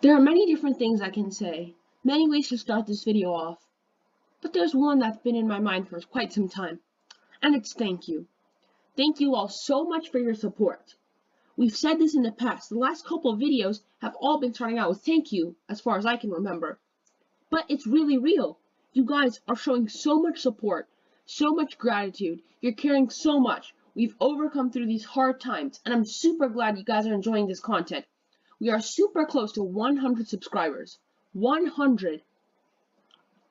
There are many different things I can say, many ways to start this video off, but there's one that's been in my mind for quite some time, and it's thank you. Thank you all so much for your support. We've said this in the past, the last couple of videos have all been starting out with thank you, as far as I can remember. But it's really real. You guys are showing so much support, so much gratitude, you're caring so much. We've overcome through these hard times, and I'm super glad you guys are enjoying this content. We are super close to 100 subscribers. 100.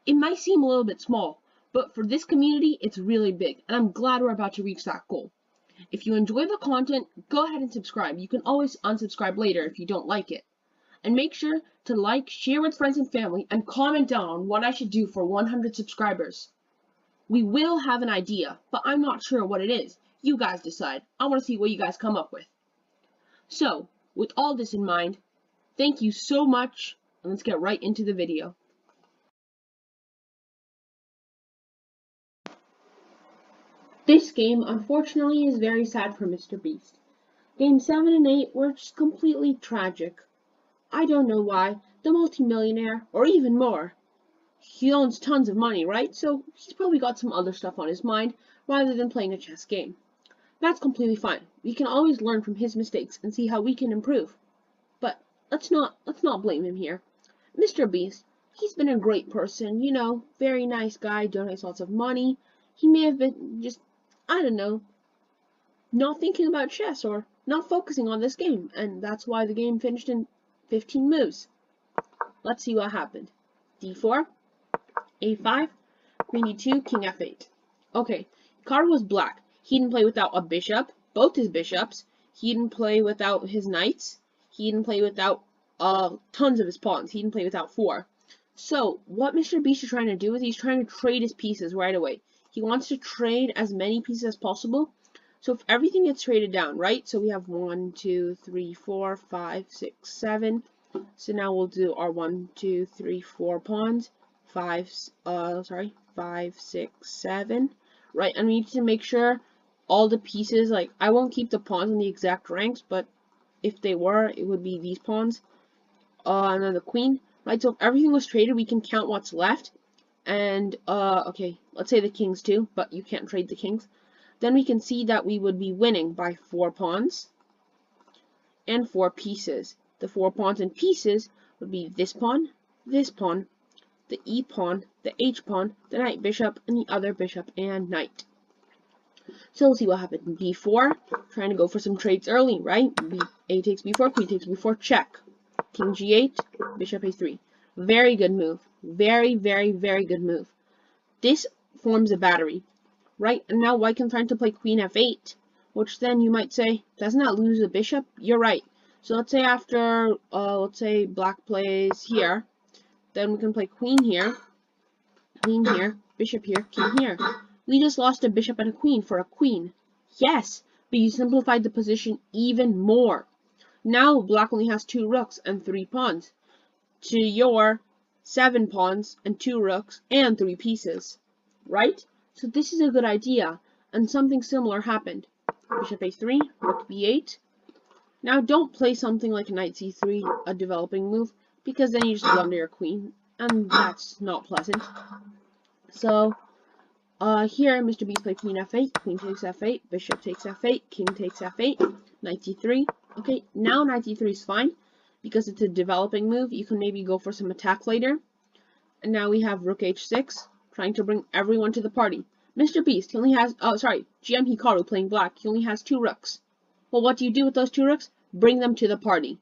It might seem a little bit small, but for this community, it's really big, and I'm glad we're about to reach that goal. If you enjoy the content, go ahead and subscribe. You can always unsubscribe later if you don't like it. And make sure to like, share with friends and family, and comment down on what I should do for 100 subscribers. We will have an idea, but I'm not sure what it is. You guys decide. I want to see what you guys come up with. So, with all this in mind, thank you so much, and let's get right into the video. This game, unfortunately, is very sad for Mr. Beast. Games 7 and 8 were just completely tragic. I don't know why. The multimillionaire, or even more. He owns tons of money, right? So he's probably got some other stuff on his mind rather than playing a chess game. That's completely fine. We can always learn from his mistakes and see how we can improve. But let's not blame him here. Mr. Beast, he's been a great person, you know, very nice guy, donates lots of money. He may have been just, I don't know, not thinking about chess or not focusing on this game, and that's why the game finished in 15 moves. Let's see what happened. D4, A5, Queen D2, King F8. Okay, Hikaru was black. He didn't play without a bishop, both his bishops. He didn't play without his knights. He didn't play without tons of his pawns. He didn't play without 4. So, what Mr. Beast is trying to do is he's trying to trade his pieces right away. He wants to trade as many pieces as possible. So if everything gets traded down, right? So we have 1, 2, 3, 4, 5, 6, 7. So now we'll do our 1, 2, 3, 4 pawns. 5, 6, 7. Right, and we need to make sure all the pieces, like, I won't keep the pawns in the exact ranks, but if they were, it would be these pawns. And then the queen. Right, so if everything was traded, we can count what's left. And, okay, let's say the kings too, but you can't trade the kings. Then we can see that we would be winning by 4 pawns and 4 pieces. The 4 pawns and pieces would be this pawn, the E pawn, the H pawn, the knight bishop, and the other bishop and knight. So we'll see what happened. B4, trying to go for some trades early, right? A takes B4, Queen takes B4, check. King G8, Bishop A3. Very good move. Very, very, very good move. This forms a battery, right? And now White can try to play Queen F8, which then you might say, doesn't that lose the bishop? You're right. So let's say after, let's say Black plays here, then we can play Queen here, Bishop here, King here. We just lost a bishop and a queen for a queen. Yes, but you simplified the position even more. Now Black only has 2 rooks and 3 pawns, to your 7 pawns and 2 rooks and 3 pieces, right? So this is a good idea, and something similar happened. Bishop A3, Rook B8. Now don't play something like Knight C3, a developing move, because then you just blunder your queen, and that's not pleasant. So, here Mr. Beast played Queen F8, Queen takes F8, Bishop takes F8, King takes F8, Knight C3. Okay, now Knight C3 is fine, because it's a developing move. You can maybe go for some attack later. And now we have Rook H6, trying to bring everyone to the party. Mr. Beast, he only has, GM Hikaru playing black, he only has 2 rooks. Well, what do you do with those 2 rooks? Bring them to the party.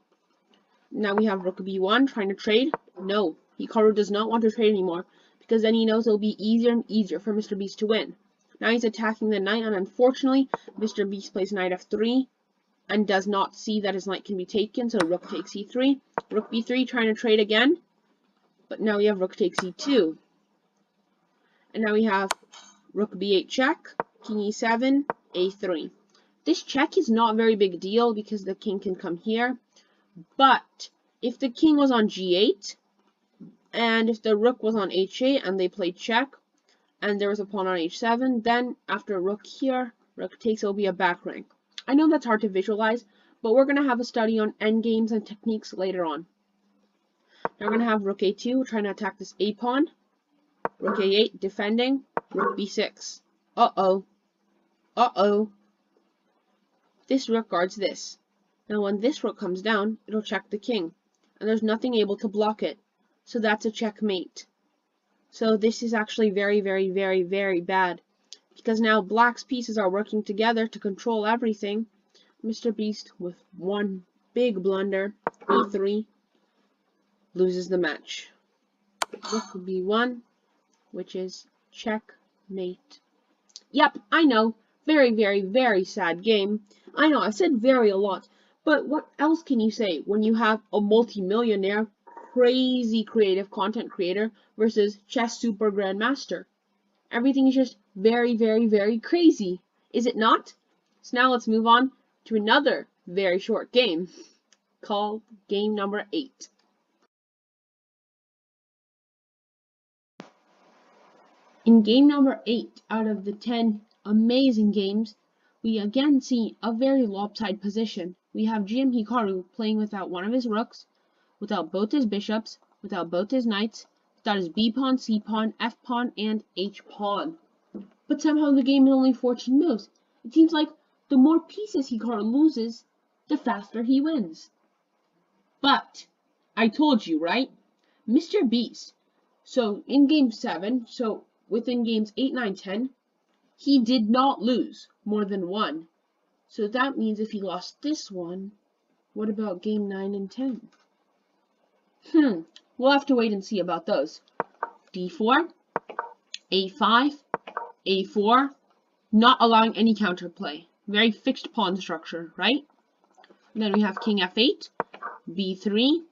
Now we have Rook B1, trying to trade. No, Hikaru does not want to trade anymore, because then he knows it'll be easier and easier for Mr. Beast to win. Now he's attacking the knight, and unfortunately, Mr. Beast plays Knight F3, and does not see that his knight can be taken, so Rook takes E3. Rook B3, trying to trade again. But now we have Rook takes E2. And now we have Rook B8 check, King E7, A3. This check is not a very big deal because the king can come here. But if the king was on G8, and if the rook was on H8 and they played check, and there was a pawn on H7, then after rook here, rook takes, it will be a back rank. I know that's hard to visualize, but we're going to have a study on endgames and techniques later on. Now we're going to have rook a2, trying to attack this a pawn. Rook a8, defending. Rook b6. Uh-oh. Uh-oh. This rook guards this. Now when this rook comes down, it'll check the king. And there's nothing able to block it. So that's a checkmate. So this is actually very, very, very, very bad. Because now black's pieces are working together to control everything. Mr. Beast, with one big blunder, e3, loses the match. Rook b1, which is checkmate. Yep, I know. Very, very, very sad game. I know, I said very a lot. But what else can you say when you have a multi-millionaire, crazy creative content creator versus chess super grandmaster? Everything is just very, very, very crazy. Is it not? So now let's move on to another very short game called game number 8. In game number 8 out of the 10 amazing games, we again see a very lopsided position. We have GM Hikaru playing without one of his rooks, without both his bishops, without both his knights, without his B pawn, C pawn, F pawn, and H pawn. But somehow the game is only 14 moves. It seems like the more pieces Hikaru loses, the faster he wins. But I told you, right? Mr. Beast. So in game 7, so within games 8, 9, 10, he did not lose more than one. So that means if he lost this one, what about game 9 and 10? We'll have to wait and see about those. D4, A5, A4, not allowing any counterplay. Very fixed pawn structure, right? And then we have king F8, B3,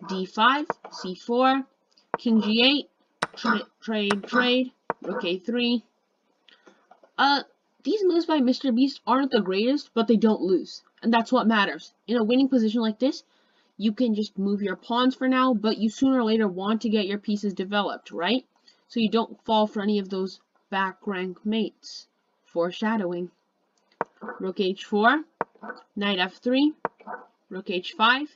D5, C4, king G8, trade, rook A3. These moves by Mr. Beast aren't the greatest, but they don't lose. And that's what matters. In a winning position like this, you can just move your pawns for now, but you sooner or later want to get your pieces developed, right? So you don't fall for any of those back rank mates. Foreshadowing. Rook H4, Knight F3, Rook H5.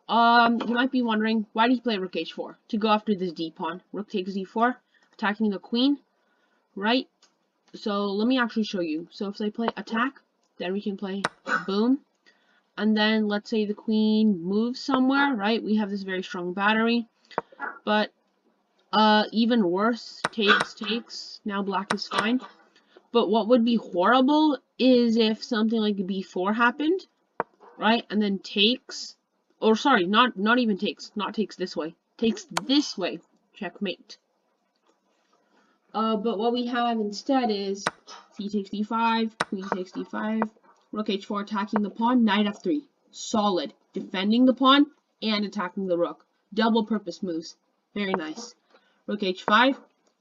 You might be wondering, why did he play Rook H4? To go after this D pawn. Rook takes D4, attacking the queen, right? So let me actually show you. So if they play attack, then we can play boom. And then let's say the queen moves somewhere, right? We have this very strong battery. But even worse, takes. Now black is fine. But what would be horrible is if something like b4 happened, right? And then takes, or sorry, not even takes, not takes this way. Takes this way. Checkmate. But what we have instead is c takes d5, queen takes d5, rook h4 attacking the pawn, knight f3. Solid. Defending the pawn and attacking the rook. Double purpose moves. Very nice. Rook h5,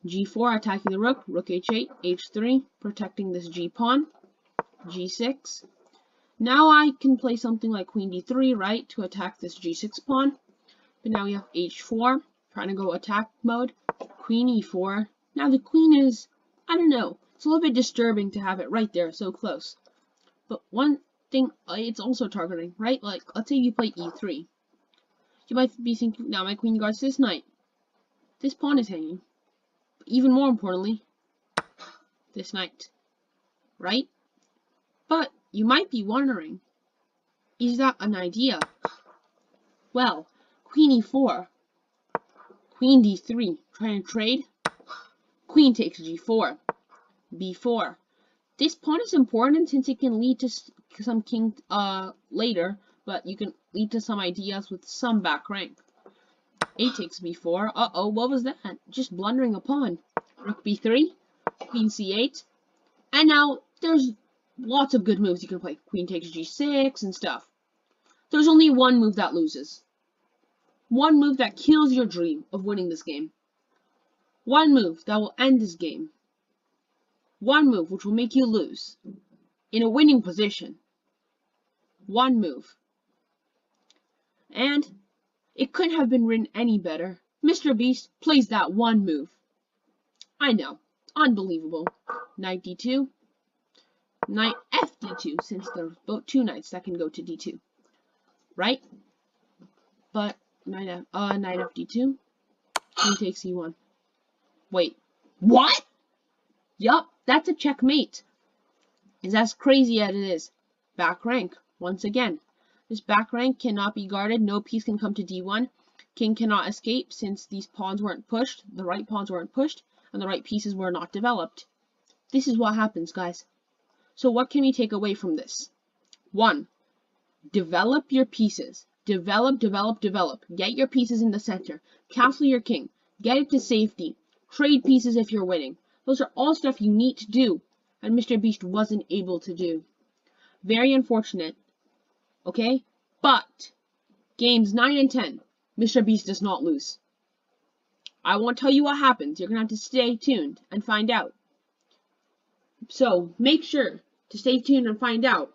g4 attacking the rook, rook h8, h3, protecting this g pawn, g6. Now I can play something like queen d3, right, to attack this g6 pawn. But now we have h4, trying to go attack mode, queen e4. Now the queen is, I don't know, it's a little bit disturbing to have it right there, so close. But one thing it's also targeting, right? Like, let's say you play e3. You might be thinking, now my queen guards this knight. This pawn is hanging. Even more importantly, this knight, right? But you might be wondering, is that an idea? Well, queen e4, queen d3, trying to trade, queen takes g4, b4. This pawn is important since it can lead to some king later, but you can lead to some ideas with some back rank. A takes b4. Uh-oh, what was that? Just blundering a pawn. Rook b3, queen c8, and now there's lots of good moves you can play. Queen takes g6 and stuff. There's only one move that loses. One move that kills your dream of winning this game. One move that will end this game. One move which will make you lose. In a winning position. One move. And it couldn't have been written any better. Mr. Beast plays that one move. I know. Unbelievable. Knight d2. Knight fd2, since there's both two knights that can go to d2. Right? But Knight FD2. King takes E1. Wait, what? Yup, that's a checkmate. Is as crazy as it is. Back rank, once again. This back rank cannot be guarded. No piece can come to D1. King cannot escape since these pawns weren't pushed, the right pawns weren't pushed, and the right pieces were not developed. This is what happens, guys. So what can we take away from this? 1. Develop your pieces. Develop. Get your pieces in the center. Castle your king. Get it to safety. Trade pieces if you're winning. Those are all stuff you need to do, and Mr. Beast wasn't able to do. Very unfortunate. Okay? But games 9 and 10, Mr. Beast does not lose. I won't tell you what happens. You're going to have to stay tuned and find out. So make sure to stay tuned and find out.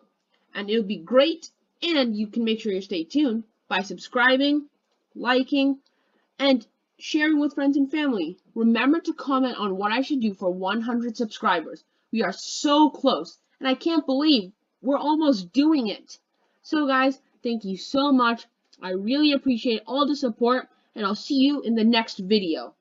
And it'll be great. And you can make sure you stay tuned by subscribing, liking, and sharing with friends and family. Remember to comment on what I should do for 100 subscribers. We are so close. And I can't believe we're almost doing it. So guys, thank you so much. I really appreciate all the support. And I'll see you in the next video.